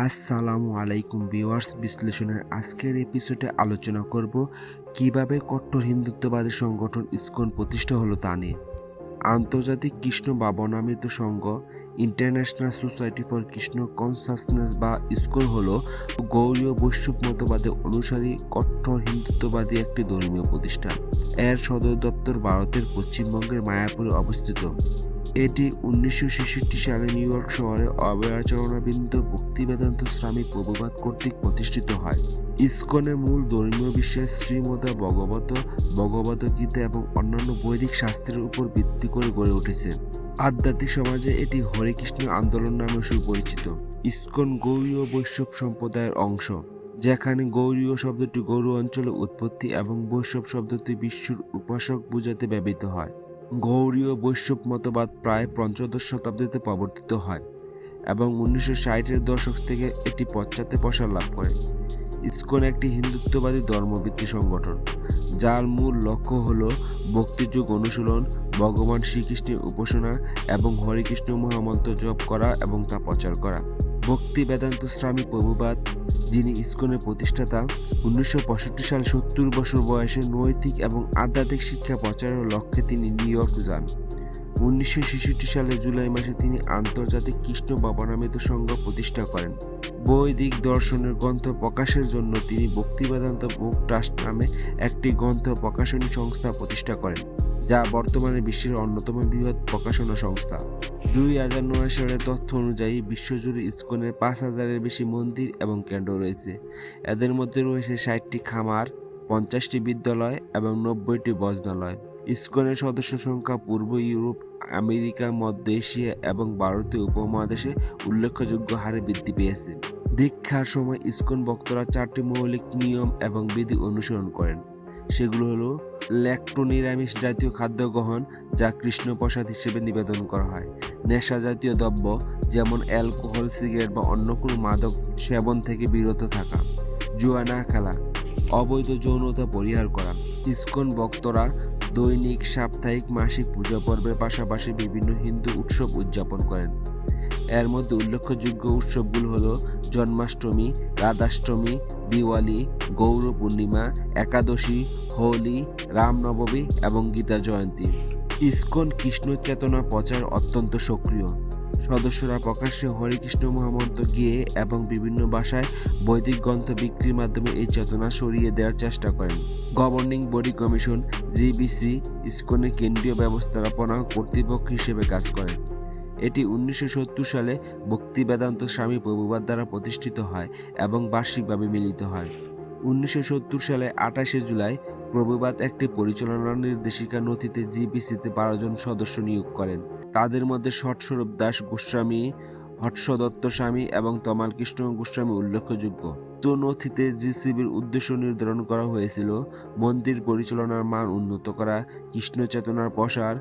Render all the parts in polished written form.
আসসালামু আলাইকুম ভিউয়ার্স, বিশ্লেষণের আজকের এপিসোডে আলোচনা করব কিভাবে কট্টর হিন্দুত্ববাদী সংগঠন ইসকন প্রতিষ্ঠা হলো তা নিয়ে। আন্তর্জাতিক কৃষ্ণ ভাবনামৃত সংঘ international society for Krishna consciousness বা ইসকন হলো গৌড়ীয় বৈষ্ণব মতবাদের অনুসারী কট্টর হিন্দুত্ববাদী একটি ধর্মীয় প্রতিষ্ঠান। এর সদর দপ্তর ভারতের পশ্চিমবঙ্গের মায়াপুরে অবস্থিত। এটি 1966 সালে নিউ ইয়র্ক শহরে অভয়াচরণাবিন্দ ভক্তিবেদান্ত স্বামী প্রভুপাদ কর্তৃক প্রতিষ্ঠিত হয়। ইসকনের মূল ধর্মীয় বিশ্বাস শ্রীমদ্ ভগবত গীতা এবং অন্যান্য বৈদিক শাস্ত্রের উপর ভিত্তি করে গড়ে উঠেছে। আধ্যাত্মিক সমাজে এটি হরে কৃষ্ণ আন্দোলন নামে সুপরিচিত। ইসকন গৌড়ীয় বৈষ্ণব সম্প্রদায়ের অংশ, যেখানে গৌড়ীয় শব্দটি গৌড় অঞ্চলে উৎপত্তি এবং বৈষ্ণব শব্দটি বিশ্বর উপাসক বোঝাতে ব্যবহৃত হয়। গৌড়ীয় বৈষ্ণব মতবাদ প্রায় পঞ্চদশ শতাব্দীতে প্রবর্তিত হয় এবং 1960-এর দশক থেকে এটি পশ্চাতে প্রসার লাভ করে। ইসকন একটি হিন্দুত্ববাদী ধর্মভিত্তিক সংগঠন, যার মূল লক্ষ্য হল ভক্তিযোগ অনুশীলন, ভগবান শ্রীকৃষ্ণের উপাসনা এবং হরিকৃষ্ণ মহামন্ত্র জপ করা এবং তা প্রচার করা। ভক্তি বেদান্ত স্বামী প্রভুপাদ, যিনি ইসকনের প্রতিষ্ঠাতা, 1965 সালে 70 বছর বয়সে নৈতিক এবং আধ্যাত্মিক শিক্ষা প্রচারের লক্ষ্যে তিনি নিউ ইয়র্ক যান। 1966 সালে জুলাই মাসে তিনি আন্তর্জাতিক কৃষ্ণ ভাবনামৃত সংঘ প্রতিষ্ঠা করেন। বৈদিক দর্শনের গ্রন্থ প্রকাশের জন্য তিনি ভক্তি বেদান্ত বুক ট্রাস্ট নামে একটি গ্রন্থ প্রকাশনী সংস্থা প্রতিষ্ঠা করেন, যা বর্তমানে বিশ্বের অন্যতম বৃহৎ প্রকাশনা সংস্থা। 2009 সালের তথ্য অনুযায়ী বিশ্বজুড়ে ইসকনের 5,000-এর বেশি মন্দির এবং কেন্দ্র রয়েছে। এদের মধ্যে রয়েছে 60টি খামার, 50টি বিদ্যালয় এবং 90টি ভজনালয়। ইসকনের সদস্য সংখ্যা পূর্ব ইউরোপ, আমেরিকা, মধ্য এশিয়া এবং ভারতীয় উপমহাদেশে উল্লেখযোগ্য হারে বৃদ্ধি পেয়েছে। দীক্ষার সময় ইসকন ভক্তরা 4টি মৌলিক নিয়ম এবং বিধি অনুসরণ করেন। সেগুলো হলো ল্যাক্টো নিরামিষ জাতীয় খাদ্য গ্রহণ, যা কৃষ্ণ প্রসাদ হিসেবে নিবেদন করা হয়; নেশা জাতীয় দ্রব্য যেমন অ্যালকোহল, সিগারেট বা অন্য কোনো মাদক সেবন থেকে বিরত থাকা; জুয়া না খেলা; অবৈধ যৌনতা পরিহার করা। ইসকন ভক্তরা দৈনিক, সাপ্তাহিক, মাসিক পূজা পর্বের পাশাপাশি বিভিন্ন হিন্দু উৎসব উদযাপন করেন। এর মধ্যে উল্লেখযোগ্য উৎসবগুলো হলো জন্মাষ্টমী, রাধাষ্টমী, দিওয়ালি, গৌর পূর্ণিমা, একাদশী, হোলি, রামনবমী এবং গীতা জয়ন্তী। ইসকন কৃষ্ণ চেতনা প্রচার অত্যন্ত সক্রিয়। সদস্যরা প্রকাশ্যে হরিকৃষ্ণ মহামন্ত্র গেয়ে এবং বিভিন্ন ভাষায় বৈদিক গ্রন্থ বিক্রির মাধ্যমে এই চেতনা ছড়িয়ে দেওয়ার চেষ্টা করেন। গভর্নিং বডি কমিশন জিবিসি ইসকনের কেন্দ্রীয় ব্যবস্থাপনা কর্তৃপক্ষ হিসেবে কাজ করে। এটি 1970 সালে ভক্তি বেদান্ত স্বামী প্রভুপাদ দ্বারা প্রতিষ্ঠিত হয় এবং বার্ষিকভাবে মিলিত হয়। 1970 সালে 28 জুলাই প্রভুপাদ একটি পরিচালনা নির্দেশিকা নথিতে জিবিসিতে 12 জন সদস্য নিয়োগ করেন। তাদের মধ্যে সৎস্বরূপ দাস গোস্বামী, হর্ষদত্ত স্বামী এবং তমাল কৃষ্ণ গোস্বামী উল্লেখযোগ্য। তো নথিতে জিসিবির উদ্দেশ্য নির্ধারণ করা হয়েছিল মন্দির পরিচালনার মান উন্নত করা, কৃষ্ণ চেতনার প্রসার,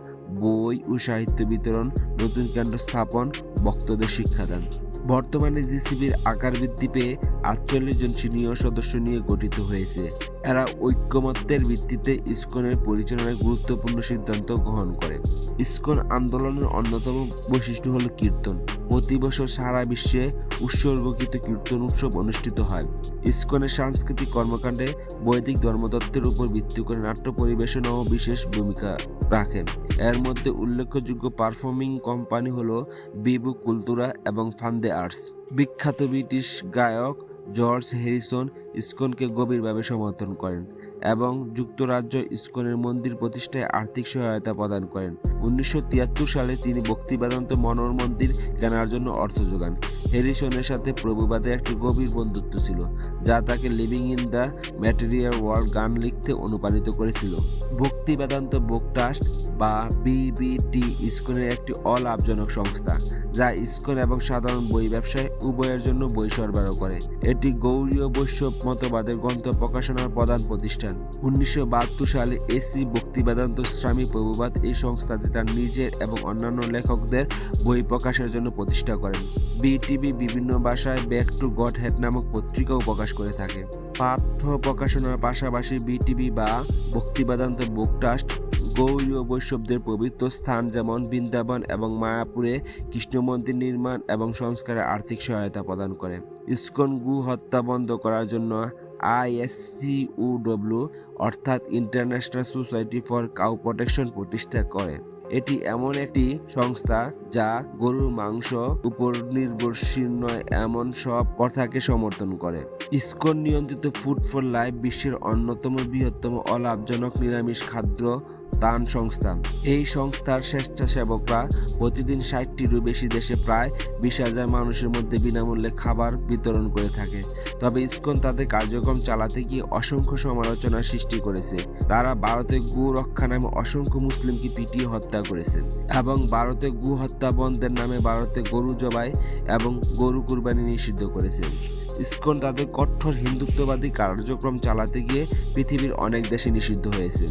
বই ও সাহিত্য বিতরণ, নতুন কেন্দ্র স্থাপন, ভক্তদের শিক্ষাদান। বর্তমানে জিসিবির আকার বৃদ্ধি পেয়ে 48 জন সিনিয়র সদস্য নিয়ে গঠিত হয়েছে। এরা ঐক্যমত্যের ভিত্তিতে ইসকনের পরিচালনায় গুরুত্বপূর্ণ সিদ্ধান্ত গ্রহণ করে। ইসকন আন্দোলনের অন্যতম বৈশিষ্ট্য হল কীর্তন। প্রতি বছর সারা বিশ্বে উৎসর্গকৃত কীর্তন উৎসব অনুষ্ঠিত হয়। ইসকনের সাংস্কৃতিক কর্মকাণ্ডে বৈদিক ধর্মতত্ত্বের উপর ভিত্তি করে নাট্য পরিবেশনাও বিশেষ ভূমিকা রাখে। এর মধ্যে উল্লেখযোগ্য পারফর্মিং কোম্পানি হলো বিবু কুলতুরা এবং ফান্দে আর্টস। বিখ্যাত ব্রিটিশ গায়ক জর্জ হ্যারিসন ইসকনকে গভীরভাবে সমর্থন করেন এবং যুক্তরাজ্য ইসকনের মন্দির প্রতিষ্ঠায় আর্থিক সহায়তা প্রদান করেন। 1973 সালে তিনি ভক্তি বেদান্ত মনোর মন্দির কেনার জন্য অর্থ যোগান। হ্যারিসনের সাথে প্রভুপাদের একটি গভীর বন্ধুত্ব ছিল, যা তাকে living in the material world গান লিখতে অনুপ্রাণিত করেছিল। ভক্তি বেদান্ত বুক ট্রাস্ট বা বিবিটি ইসকনের একটি অলাভজনক সংস্থা, যা ইসকন এবং সাধারণ বই ব্যবসায় উভয়ের জন্য বই সরবরাহ করে। এটি গৌড়ীয় বৈষ্ণব মতবাদের গ্রন্থ প্রকাশনার প্রধান প্রতিষ্ঠান। 1972 সালে এসি ভক্তি বেদান্ত স্বামী প্রভুপাদ এই সংস্থাটি তার নিজের এবং অন্যান্য লেখকদের বই প্রকাশের জন্য প্রতিষ্ঠা করেন। বিটিভি বিভিন্ন ভাষায় ব্যাক টু গড হেড নামক পত্রিকাও প্রকাশ করে থাকে। পাঠ্য প্রকাশনার পাশাপাশি বিটিভি বা ভক্তি বেদান্ত বুক ট্রাস্ট গৌড়ীয় বৈষ্ণবদের পবিত্র স্থান যেমন বৃন্দাবন এবং মায়াপুরে কৃষ্ণ মন্দির নির্মাণ এবং সংস্কারে আর্থিক সহায়তা প্রদান করে। ইসকন গো হত্যা বন্ধ করার জন্য ISCOW অর্থাৎ international society for cow protection প্রতিষ্ঠা করে। এটি এমন একটি সংস্থা যা গরুর মাংস উপর নির্ভরশীল নয় এমন সব প্রথাকে সমর্থন করে। ইসকন নিয়ন্ত্রিত ফুড ফর লাইফ বিশ্বের অন্যতম বৃহত্তম অলাভজনক নিরামিষ খাদ্য দান সংস্থা। এই সংস্থার স্বেচ্ছাসেবকরা প্রতিদিন 60টিরও বেশি দেশে প্রায় 20,000 মানুষের মধ্যে বিনামূল্যে খাবার বিতরণ করে থাকে। তবে ইসকন তাদের কার্যক্রম চালাতে গিয়ে অসংখ্য সমালোচনার সৃষ্টি করেছে। তারা ভারতে গো রক্ষা নামে অসংখ্য মুসলিমকে পিটিয়ে হত্যা করেছে এবং ভারতে গো হত্যা বন্ধের নামে ভারতে গরু জবাই এবং গরু কুরবানি নিষিদ্ধ করেছে। ইসকন তাদের কঠোর হিন্দুত্ববাদী কার্যক্রম চালাতে গিয়ে পৃথিবীর অনেক দেশে নিষিদ্ধ হয়েছে।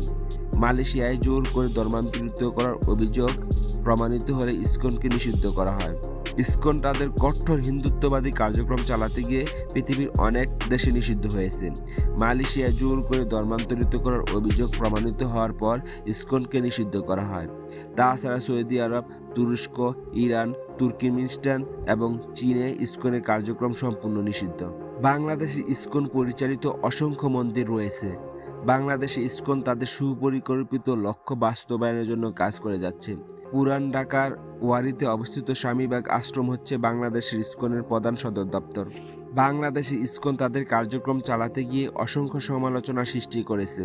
মালয়েশিয়ায় জোর করে ধর্মান্তরিত করার অভিযোগ প্রমাণিত হলে ইসকনকে নিষিদ্ধ করা হয়। ইসকন তাদের কঠোর হিন্দুত্ববাদী কার্যক্রম চালাতে গিয়ে পৃথিবীর অনেক দেশে নিষিদ্ধ হয়েছে। মালয়েশিয়ায় জোর করে ধর্মান্তরিত করার অভিযোগ প্রমাণিত হওয়ার পর ইসকনকে নিষিদ্ধ করা হয়। তাছাড়া সৌদি আরব, তুরস্ক, ইরান, তুর্কমেনিস্তান এবং চীনে ইসকনের কার্যক্রম সম্পূর্ণ নিষিদ্ধ। বাংলাদেশে ইসকন পরিচালিত অসংখ্য মন্দির রয়েছে। বাংলাদেশে ইসকন তাদের সুপরিকল্পিত লক্ষ্য বাস্তবায়নের জন্য কাজ করে যাচ্ছে। পুরান ঢাকার ওয়ারীতে অবস্থিত স্বামীবাগ আশ্রম হচ্ছে বাংলাদেশের ইসকনের প্রধান সদর দপ্তর। বাংলাদেশে ইসকন তাদের কার্যক্রম চালাতে গিয়ে অসংখ্য সমালোচনা সৃষ্টি করেছে।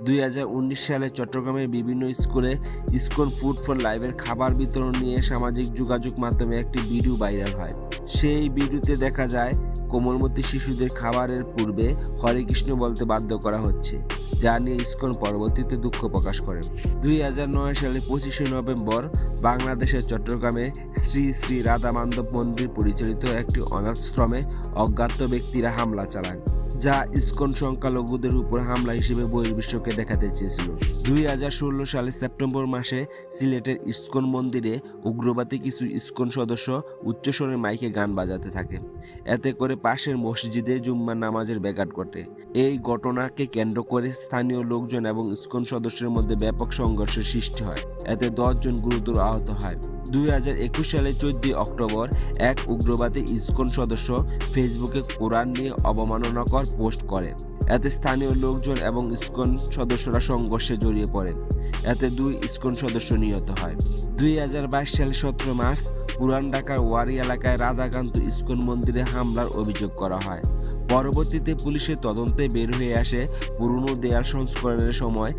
2019 সালে চট্টগ্রামের বিভিন্ন স্কুলে ইসকন ফুড ফর লাইফের খাবার বিতরণ নিয়ে সামাজিক যোগাযোগ মাধ্যমে একটি ভিডিও ভাইরাল হয়। সেই ভিডিওতে দেখা যায় কোমলমতি শিশুদের খাবারের পূর্বে হরে কৃষ্ণ বলতে বাধ্য করা হচ্ছে, যা নিয়ে ইসকন পরবর্তীতে দুঃখ প্রকাশ করে। 2009 সালে 25শে নভেম্বর বাংলাদেশের চট্টগ্রামে শ্রী শ্রী রাধা মাধব মন্দির পরিচালিত একটি অনাথাশ্রমে অজ্ঞাত ব্যক্তিরা হামলা চালায়, যা ইসকন সংখ্যালঘুদের উপর হামলা হিসেবে বহির্বিশ্বকে দেখাতে চেয়েছিল। 2016 সালে সেপ্টেম্বর মাসে সিলেটের ইসকন মন্দিরে উগ্রবাদী কিছু ইসকন সদস্য উচ্চস্বরে মাইকে গান বাজাতে থাকে। এতে করে পাশের মসজিদে জুম্মার নামাজের ব্যাঘাত ঘটে। এই ঘটনাকে কেন্দ্র করে স্থানীয় লোকজন এবং ইসকন সদস্যের মধ্যে ব্যাপক সংঘর্ষের সৃষ্টি হয়। এতে 10 জন গুরুতর আহত হয়। 2021 সালে 14 অক্টোবর এক উগ্রবাদী ইসকন সদস্য ফেসবুকে কোরআন নিয়ে অবমাননাকর পোস্ট করে। এতে স্থানীয় লোকজন এবং ইসকন সদস্যরা সংঘর্ষে জড়িয়ে পড়ে। এতে 2 ইসকন সদস্য নিহত হয়। 2022 সালে 17 মার্চ পুরান ঢাকার ওয়ারী এলাকায় রাধাকান্ত ইসকন মন্দিরে হামলার অভিযোগ করা হয়। পরবর্তীতে পুলিশের তদন্তে বের হয়ে আসে পুরনো দেয়াল সংস্করণের সময়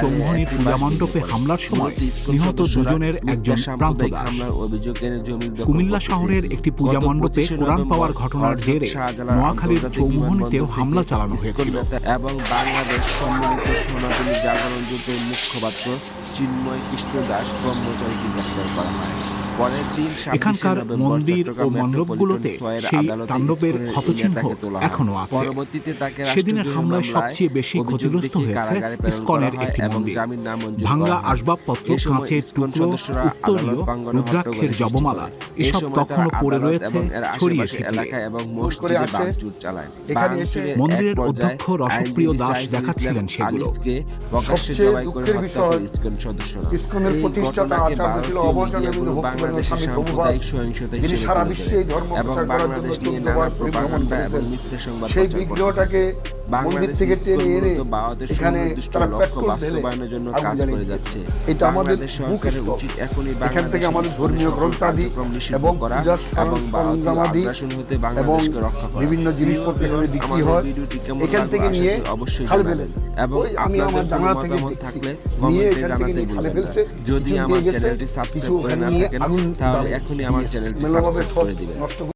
চৌমুহনী পূজা মণ্ডপে হামলার সময় নিহত দুজনের একজন প্রান্ত দাস। হামলার অভিযোগ এনে জমি দখল কুমিল্লা শহরের একটি পূজা মণ্ডপে কোরআন পাওয়ার ঘটনার জেরে নোয়াখালীর চৌমুহনীতেও হামলা চালানো হয়েছিল এবং বাংলাদেশ সম্মিলিত সনাতনী জাগরণ জোটের মুখপাত্র চিন্ময় কৃষ্ণ দাস ব্রহ্মচারীকে গ্রেফতার করা হয়। এখানকার মন্দির ও মণ্ডপগুলোতে সেই তাণ্ডবের ক্ষতচিহ্ন এখনো আছে। সেদিনের হামলায় সবচেয়ে বেশি ক্ষতিগ্রস্ত হয়েছে ইসকনের একটি মন্দির। ভাঙ্গা আসবাবপত্র, কাঁচের টুকরো, উত্তরীয়, রুদ্রাক্ষের জপমালা এসব তখনও পড়ে রয়েছে ছড়িয়ে ছিটিয়ে। মন্দিরের অধ্যক্ষ রসপ্রিয় দাস দেখাচ্ছিলেন সেগুলো। সবচেয়ে দুঃখের বিষয়, ইসকনের প্রতিষ্ঠাতা আচার্য ছিল অবচেতন ভক্তি স্বামী প্রভুপাদ, যিনি সারা বিশ্বে এই ধর্ম প্রচার করার জন্য 14 বার পরিভ্রমণ করেছেন। সেই বিগ্রহটাকে মন্দির থেকে টেনে এনে এখানে তারা পেট্রোল ঢেলে আগুন জ্বালিয়ে দিচ্ছে। এটা আমাদের মুখ স্থল। এখান থেকে আমাদের ধর্মীয় গ্রন্থাদি এবং পূজার সরঞ্জামাদি এবং বিভিন্ন জিনিসপত্র এখানে বিক্রি হয়। এখান থেকে নিয়ে খালে ফেলে, আমি আমার জানালা থেকে দেখছি, নিয়ে এখান থেকে নিয়ে খালে ফেলছে, কিছু দিয়ে গেছে, কিছু ওখানে নিয়ে আগুন মেলাভাবে সব নষ্ট